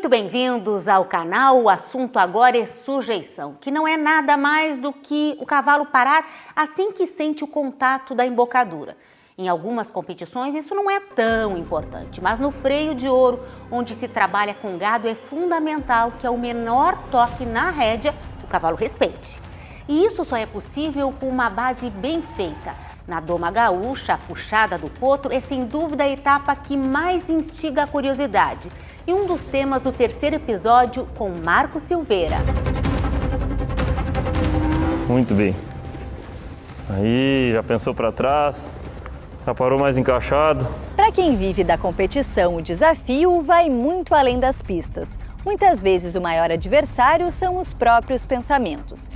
Muito bem-vindos ao canal. O assunto agora é sujeição, que não é nada mais do que o cavalo parar assim que sente o contato da embocadura. Em algumas competições isso não é tão importante, mas no freio de ouro, onde se trabalha com gado, é fundamental que ao menor toque na rédea, o cavalo respeite. E isso só é possível com uma base bem feita. Na doma gaúcha, a puxada do potro é sem dúvida a etapa que mais instiga a curiosidade. E um dos temas do terceiro episódio com Marcos Silveira. Muito bem. Aí, já pensou para trás, já parou mais encaixado. Para quem vive da competição, o desafio vai muito além das pistas. Muitas vezes o maior adversário são os próprios pensamentos.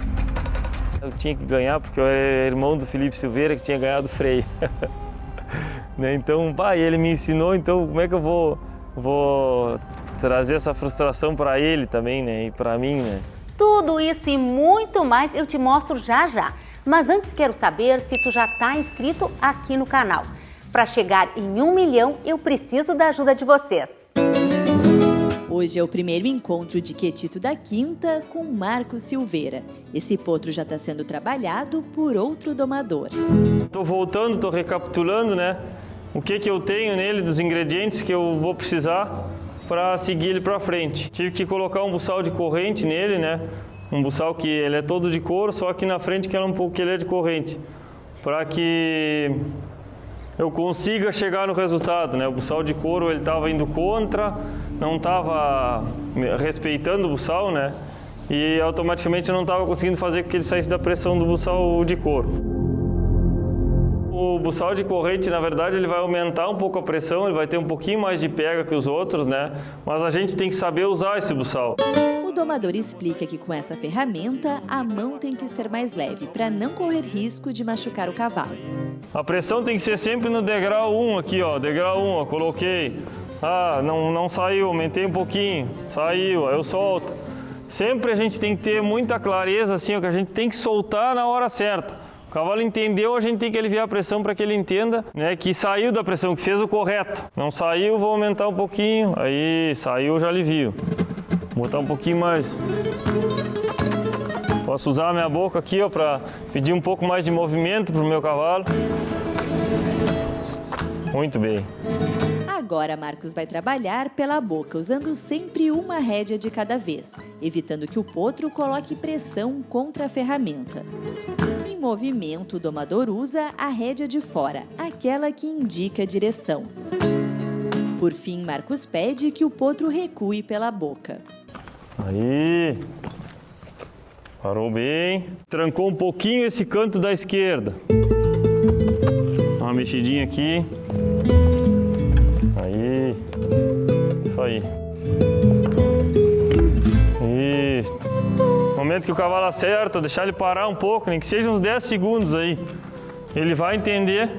Eu tinha que ganhar porque eu era irmão do Felipe Silveira que tinha ganhado o freio. Então, ele me ensinou, então como é que eu vou trazer essa frustração para ele também, né? E para mim, né? Tudo isso e muito mais eu te mostro já já. Mas antes quero saber se tu já está inscrito aqui no canal. Para chegar em 1 milhão, eu preciso da ajuda de vocês. Hoje é o primeiro encontro de Quetito da Quinta com Marcos Silveira. Esse potro já está sendo trabalhado por outro domador. Estou voltando, estou recapitulando, né? O que eu tenho nele, dos ingredientes que eu vou precisar para seguir ele para frente. Tive que colocar um buçal de corrente nele, né? Um buçal que ele é todo de couro, só que na frente que ele é de corrente, para que eu consiga chegar no resultado, né? O buçal de couro ele estava indo contra, não estava respeitando o buçal, né? E automaticamente eu não estava conseguindo fazer com que ele saísse da pressão do buçal de couro. O buçal de corrente, na verdade, ele vai aumentar um pouco a pressão, ele vai ter um pouquinho mais de pega que os outros, né? Mas a gente tem que saber usar esse buçal. O domador explica que com essa ferramenta, a mão tem que ser mais leve, para não correr risco de machucar o cavalo. A pressão tem que ser sempre no degrau 1 aqui, ó. Degrau 1, ó, coloquei. Não saiu, aumentei um pouquinho. Saiu, aí eu solto. Sempre a gente tem que ter muita clareza, assim, ó, que a gente tem que soltar na hora certa. O cavalo entendeu, a gente tem que aliviar a pressão para que ele entenda, né, que saiu da pressão, que fez o correto. Não saiu, vou aumentar um pouquinho. Aí, saiu, já alivio. Vou botar um pouquinho mais. Posso usar a minha boca aqui, ó, para pedir um pouco mais de movimento para o meu cavalo. Muito bem. Agora Marcos vai trabalhar pela boca, usando sempre uma rédea de cada vez, evitando que o potro coloque pressão contra a ferramenta. Em movimento, o domador usa a rédea de fora, aquela que indica a direção. Por fim, Marcos pede que o potro recue pela boca. Aí, parou bem, trancou um pouquinho esse canto da esquerda. Dá uma mexidinha aqui. Aí, isso aí. Isso. No momento que o cavalo acerta, deixar ele parar um pouco, nem que seja uns 10 segundos aí. Ele vai entender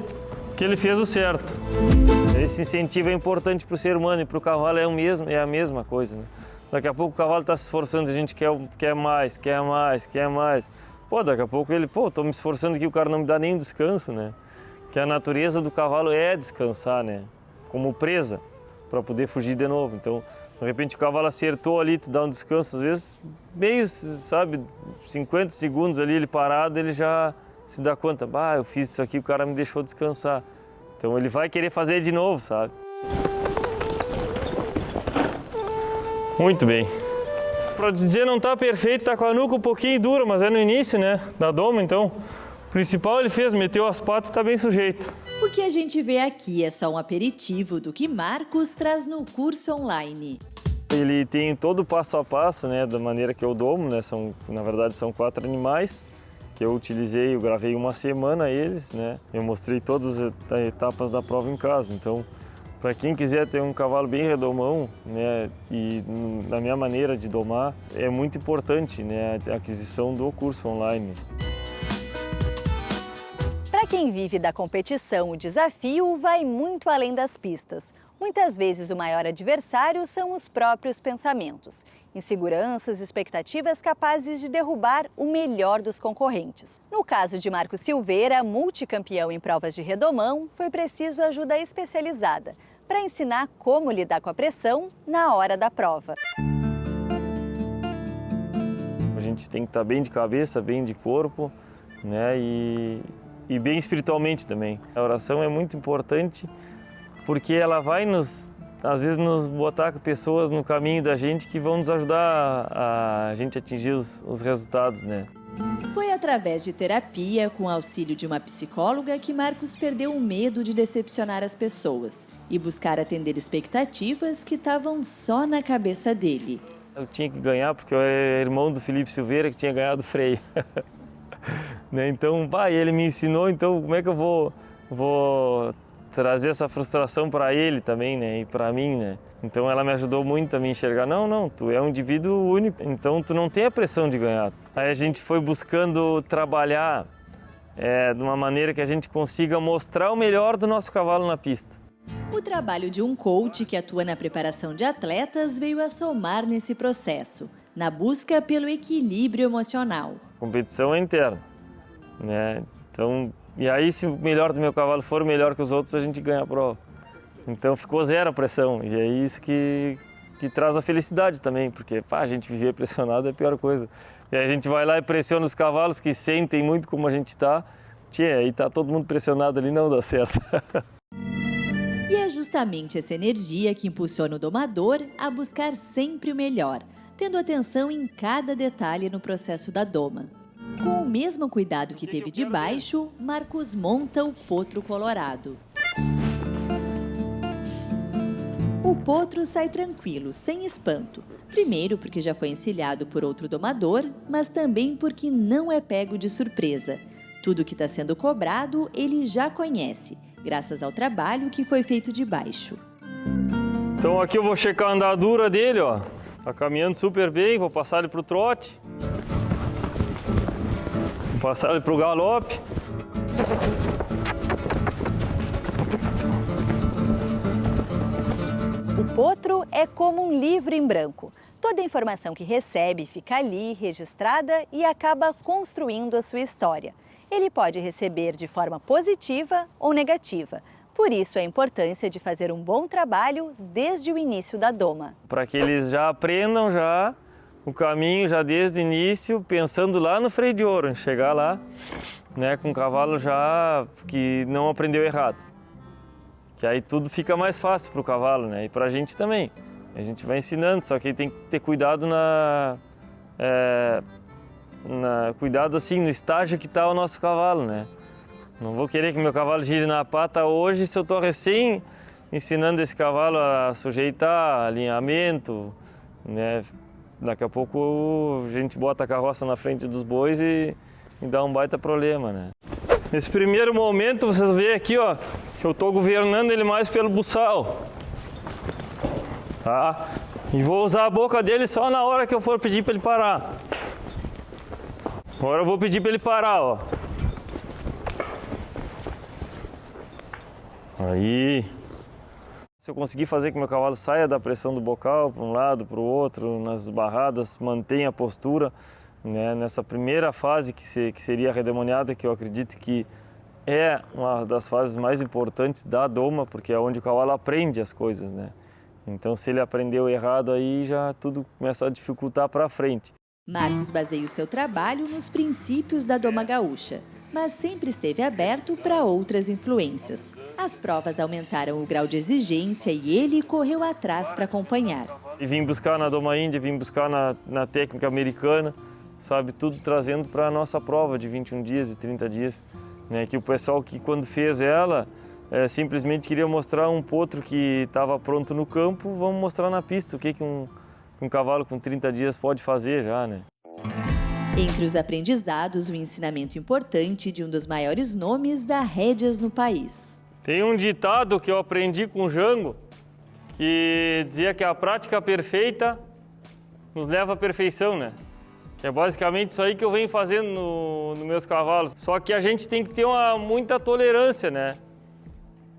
que ele fez o certo. Esse incentivo é importante para o ser humano e para o cavalo é a mesma coisa, né? Daqui a pouco o cavalo está se esforçando, a gente quer mais. Daqui a pouco ele, estou me esforçando aqui, o cara não me dá nem um descanso, né? Que a natureza do cavalo é descansar, né? Como presa, para poder fugir de novo. Então, de repente o cavalo acertou ali, tu dá um descanso, às vezes meio, 50 segundos ali ele parado, ele já se dá conta, eu fiz isso aqui, o cara me deixou descansar. Então ele vai querer fazer de novo, sabe? Muito bem. Para dizer não tá perfeito, tá com a nuca um pouquinho dura, mas é no início, né, da doma, então o principal ele fez, meteu as patas e tá bem sujeito. O que a gente vê aqui é só um aperitivo do que Marcos traz no curso online. Ele tem todo o passo a passo, né, da maneira que eu domo, né, na verdade são 4 animais que eu utilizei, eu gravei uma semana eles, né, eu mostrei todas as etapas da prova em casa, então para quem quiser ter um cavalo bem redomão, né, e na minha maneira de domar, é muito importante, né, a aquisição do curso online. Para quem vive da competição, o desafio vai muito além das pistas. Muitas vezes o maior adversário são os próprios pensamentos. Inseguranças, expectativas capazes de derrubar o melhor dos concorrentes. No caso de Marcos Silveira, multicampeão em provas de redomão, foi preciso ajuda especializada. para ensinar como lidar com a pressão na hora da prova. A gente tem que estar bem de cabeça, bem de corpo, né? E bem espiritualmente também. A oração é muito importante porque ela vai às vezes nos botar pessoas no caminho da gente que vão nos ajudar a gente atingir os resultados, né? Foi através de terapia, com o auxílio de uma psicóloga, que Marcos perdeu o medo de decepcionar as pessoas e buscar atender expectativas que estavam só na cabeça dele. Eu tinha que ganhar porque eu era irmão do Felipe Silveira, que tinha ganhado o freio. Né? Então, ele me ensinou, então como é que eu vou trazer essa frustração para ele também, né? E para mim, né? Então ela me ajudou muito a me enxergar, não, tu é um indivíduo único, então tu não tem a pressão de ganhar. Aí a gente foi buscando trabalhar de uma maneira que a gente consiga mostrar o melhor do nosso cavalo na pista. O trabalho de um coach que atua na preparação de atletas veio a somar nesse processo, na busca pelo equilíbrio emocional. Competição é interna, né? Então, e aí se o melhor do meu cavalo for melhor que os outros, a gente ganha a prova. Então ficou zero a pressão e é isso que traz a felicidade também, porque a gente viver pressionado é a pior coisa. E aí a gente vai lá e pressiona os cavalos que sentem muito como a gente está, aí tá todo mundo pressionado ali, não dá certo. E é justamente essa energia que impulsiona o domador a buscar sempre o melhor, tendo atenção em cada detalhe no processo da doma. Com o mesmo cuidado que teve de baixo, Marcos monta o potro colorado. O potro sai tranquilo, sem espanto. Primeiro porque já foi encilhado por outro domador, mas também porque não é pego de surpresa. Tudo que está sendo cobrado ele já conhece, graças ao trabalho que foi feito de baixo. Então aqui eu vou checar a andadura dele, ó. Tá caminhando super bem, vou passar ele pro trote. Vou passar ele pro galope. O potro é como um livro em branco. Toda a informação que recebe fica ali, registrada e acaba construindo a sua história. Ele pode receber de forma positiva ou negativa. Por isso, a importância de fazer um bom trabalho desde o início da doma. Para que eles já aprendam o caminho já desde o início, pensando lá no freio de ouro, chegar lá, né, com o cavalo já que não aprendeu errado. Que aí tudo fica mais fácil para o cavalo, né, e para a gente também. A gente vai ensinando, só que tem que ter cuidado cuidado assim no estágio que está o nosso cavalo, né. Não vou querer que meu cavalo gire na pata hoje se eu estou recém ensinando esse cavalo a sujeitar alinhamento, né. Daqui a pouco a gente bota a carroça na frente dos bois e dá um baita problema, né. Nesse primeiro momento vocês veem aqui, ó, que eu estou governando ele mais pelo buçal. Tá? E vou usar a boca dele só na hora que eu for pedir para ele parar. Agora eu vou pedir para ele parar, ó. Aí. Se eu conseguir fazer que meu cavalo saia da pressão do bocal para um lado, para o outro, nas barradas, mantenha a postura, né? Nessa primeira fase que seria a redemoniada, que eu acredito que é uma das fases mais importantes da doma, porque é onde o cavalo aprende as coisas, né? Então, se ele aprendeu errado, aí já tudo começa a dificultar para frente. Marcos baseia o seu trabalho nos princípios da doma gaúcha, mas sempre esteve aberto para outras influências. As provas aumentaram o grau de exigência e ele correu atrás para acompanhar. E vim buscar na doma índia, vim buscar na técnica americana, sabe, tudo trazendo para a nossa prova de 21 dias e 30 dias. Né, que o pessoal que quando fez ela, simplesmente queria mostrar um potro que estava pronto no campo, vamos mostrar na pista o que um cavalo com 30 dias pode fazer já, né? Entre os aprendizados, o ensinamento importante de um dos maiores nomes da rédeas no país. Tem um ditado que eu aprendi com o Jango, que dizia que a prática perfeita nos leva à perfeição, né? É basicamente isso aí que eu venho fazendo nos meus cavalos. Só que a gente tem que ter muita tolerância, né?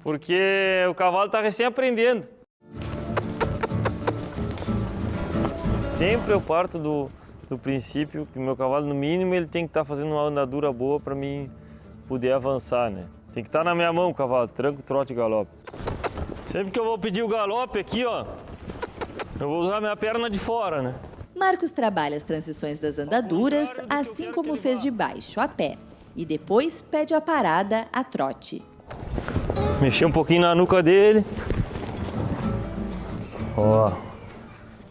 Porque o cavalo está recém aprendendo. Sempre eu parto do princípio que o meu cavalo, no mínimo, ele tem que estar fazendo uma andadura boa para mim poder avançar, né? Tem que estar na minha mão o cavalo, tranco, trote e galope. Sempre que eu vou pedir o galope aqui, ó, eu vou usar minha perna de fora, né? Marcos trabalha as transições das andaduras, assim como fez de baixo, a pé. E depois pede a parada a trote. Mexer um pouquinho na nuca dele. Ó.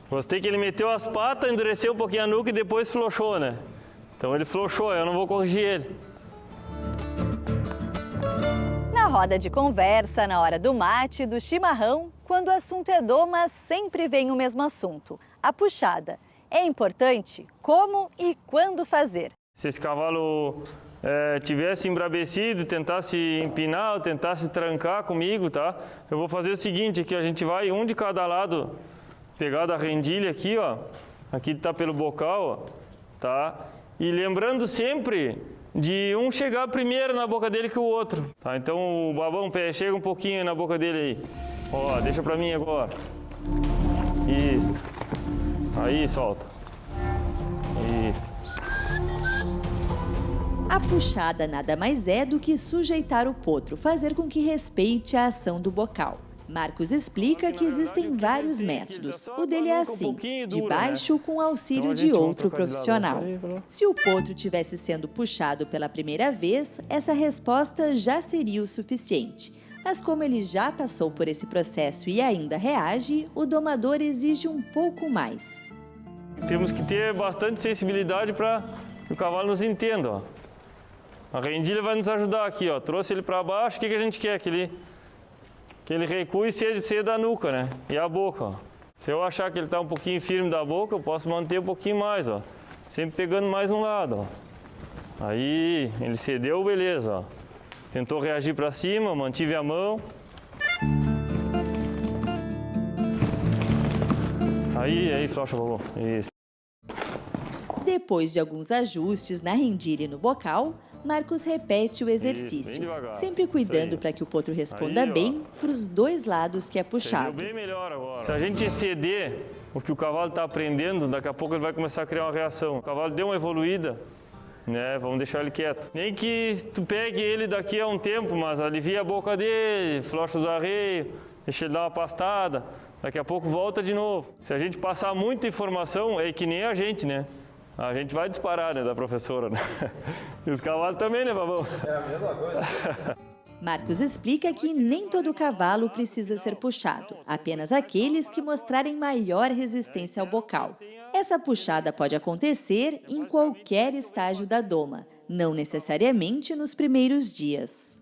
Gostei que ele meteu as patas, endureceu um pouquinho a nuca e depois flochou, né? Então ele flochou, eu não vou corrigir ele. Na roda de conversa, na hora do mate, do chimarrão, quando o assunto é doma, sempre vem o mesmo assunto, a puxada. É importante como e quando fazer. Se esse cavalo tivesse embravecido, tentasse empinar, ou tentasse trancar comigo, tá? Eu vou fazer o seguinte, aqui a gente vai um de cada lado, pegar da rendilha aqui, ó. Aqui tá pelo bocal, ó, tá? E lembrando sempre de um chegar primeiro na boca dele que o outro, tá? Então o babão chega um pouquinho na boca dele aí. Ó, deixa pra mim agora. Isso. Aí, solta. Isso. A puxada nada mais é do que sujeitar o potro, fazer com que respeite a ação do bocal. Marcos explica que existem vários métodos. O dele é assim, de baixo com o auxílio de outro profissional. Se o potro tivesse sendo puxado pela primeira vez, essa resposta já seria o suficiente. Mas como ele já passou por esse processo e ainda reage, o domador exige um pouco mais. Temos que ter bastante sensibilidade para que o cavalo nos entenda, ó. A rendilha vai nos ajudar aqui, ó. Trouxe ele para baixo, o que a gente quer? Que ele recue e seja da nuca, né? E a boca, ó. Se eu achar que ele está um pouquinho firme da boca, eu posso manter um pouquinho mais, ó. Sempre pegando mais um lado, ó. Aí, ele cedeu, beleza, ó. Tentou reagir para cima, mantive a mão. Aí, flocha, babão. Isso. Depois de alguns ajustes na rendilha e no bocal, Marcos repete o exercício, sempre cuidando para que o potro responda bem para os dois lados que é puxado. Bem melhor agora. Se a gente exceder o que o cavalo está aprendendo, daqui a pouco ele vai começar a criar uma reação. O cavalo deu uma evoluída, né? Vamos deixar ele quieto. Nem que tu pegue ele daqui a um tempo, mas alivia a boca dele, flocha os arreios, deixa ele dar uma pastada, daqui a pouco volta de novo. Se a gente passar muita informação, é que nem a gente, né? A gente vai disparar, né, da professora, né? E os cavalos também, né, babão? É a mesma coisa. Marcos explica que nem todo cavalo precisa ser puxado, apenas aqueles que mostrarem maior resistência ao bocal. Essa puxada pode acontecer em qualquer estágio da doma, não necessariamente nos primeiros dias.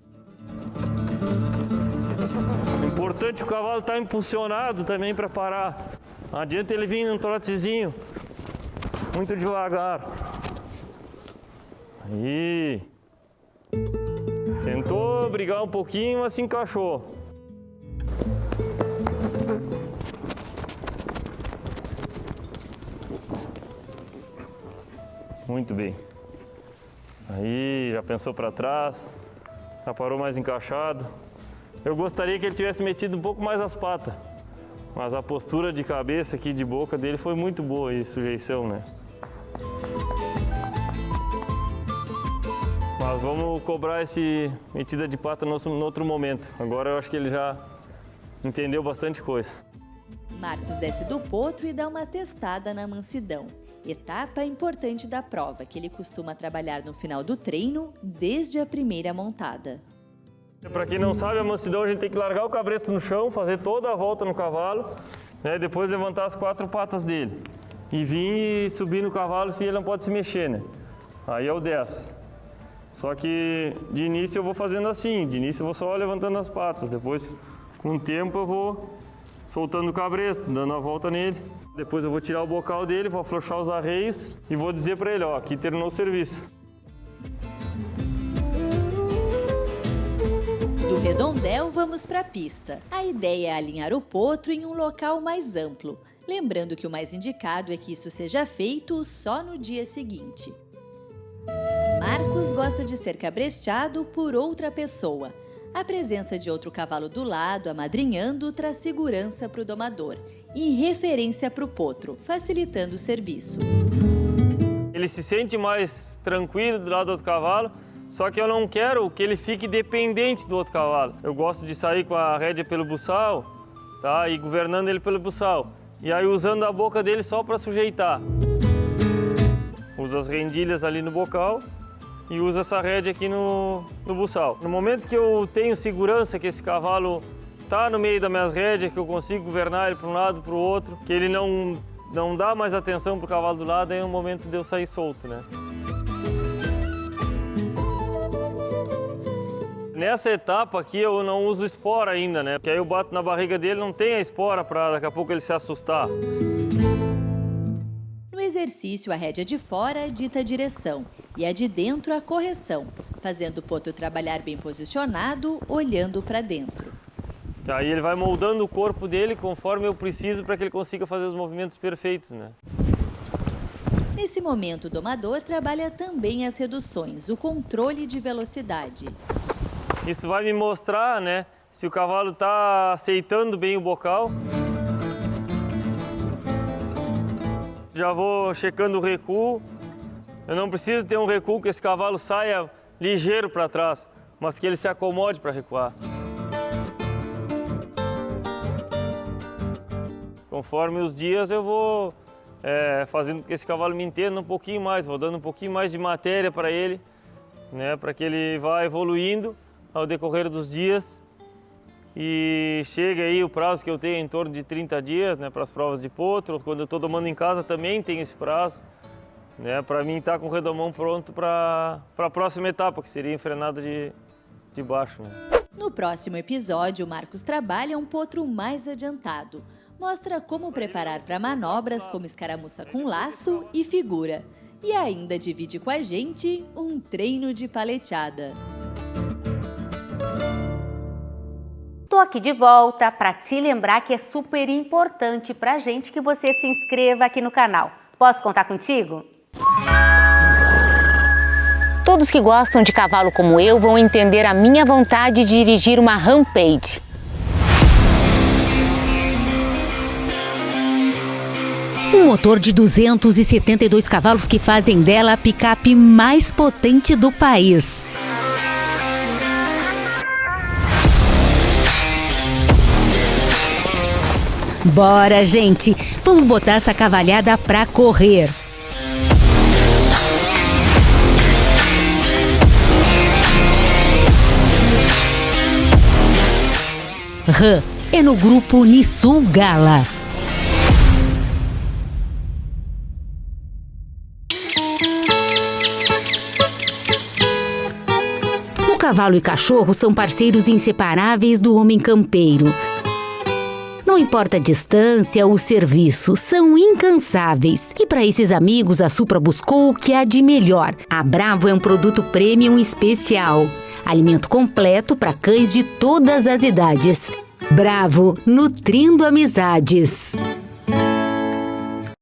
Importante o cavalo estar impulsionado também para parar. Não adianta ele vir num trotezinho. Muito devagar. Aí. Tentou brigar um pouquinho, mas se encaixou. Muito bem. Aí, já pensou para trás. Já parou mais encaixado. Eu gostaria que ele tivesse metido um pouco mais as patas. Mas a postura de cabeça aqui, de boca dele foi muito boa e sujeição, né? Mas vamos cobrar esse metida de pata no outro momento. Agora eu acho que ele já entendeu bastante coisa. Marcos desce do potro e dá uma testada na mansidão. Etapa importante da prova, que ele costuma trabalhar no final do treino, desde a primeira montada. Para quem não sabe, a mansidão a gente tem que largar o cabresto no chão, fazer toda a volta no cavalo, né? Depois levantar as 4 patas dele. E vir e subir no cavalo se ele não pode se mexer, né? Aí é o 10. Só que de início eu vou fazendo assim, de início eu vou só levantando as patas, depois com o tempo eu vou soltando o cabresto, dando a volta nele. Depois eu vou tirar o bocal dele, vou afrouxar os arreios e vou dizer para ele, ó, aqui terminou o serviço. Do redondel, vamos para a pista. A ideia é alinhar o potro em um local mais amplo, lembrando que o mais indicado é que isso seja feito só no dia seguinte. Marcos gosta de ser cabresteado por outra pessoa. A presença de outro cavalo do lado, amadrinhando, traz segurança para o domador e referência para o potro, facilitando o serviço. Ele se sente mais tranquilo do lado do outro cavalo, Só que eu não quero que ele fique dependente do outro cavalo. Eu gosto de sair com a rédea pelo buçal, tá? E governando ele pelo buçal. E aí usando a boca dele só para sujeitar. Usa as rendilhas ali no bocal e usa essa rédea aqui no buçal. No momento que eu tenho segurança que esse cavalo tá no meio das minhas rédeas, que eu consigo governar ele para um lado, para o outro, que ele não dá mais atenção pro cavalo do lado, aí é o momento de eu sair solto, né? Nessa etapa aqui eu não uso espora ainda, né? Porque aí eu bato na barriga dele, não tem a espora para daqui a pouco ele se assustar. No exercício, a rédea de fora dita a direção e a de dentro a correção, fazendo o potro trabalhar bem posicionado, olhando para dentro. Aí ele vai moldando o corpo dele conforme eu preciso para que ele consiga fazer os movimentos perfeitos, né? Nesse momento, o domador trabalha também as reduções, o controle de velocidade. Isso vai me mostrar, né, se o cavalo está aceitando bem o bocal. Já vou checando o recuo. Eu não preciso ter um recuo que esse cavalo saia ligeiro para trás, mas que ele se acomode para recuar. Conforme os dias eu vou fazendo com que esse cavalo me entenda um pouquinho mais, vou dando um pouquinho mais de matéria para ele, né, para que ele vá evoluindo ao decorrer dos dias e chega aí o prazo que eu tenho em torno de 30 dias, né, para as provas de potro. Quando eu estou domando em casa também tem esse prazo, né, para mim estar com o redomão pronto para a próxima etapa, que seria enfrenada de baixo. Né. No próximo episódio, o Marcos trabalha um potro mais adiantado. Mostra como preparar para manobras como escaramuça com laço e figura. E ainda divide com a gente um treino de paleteada. Tô aqui de volta para te lembrar que é super importante pra gente que você se inscreva aqui no canal. Posso contar contigo? Todos que gostam de cavalo como eu vão entender a minha vontade de dirigir uma Rampage. Um motor de 272 cavalos que fazem dela a picape mais potente do país. Bora, gente! Vamos botar essa cavalhada pra correr! RAM é no grupo Nissul Gala. O cavalo e cachorro são parceiros inseparáveis do homem campeiro. Não importa a distância ou o serviço, são incansáveis. E para esses amigos, a Supra buscou o que há de melhor. A Bravo é um produto premium especial. Alimento completo para cães de todas as idades. Bravo, nutrindo amizades.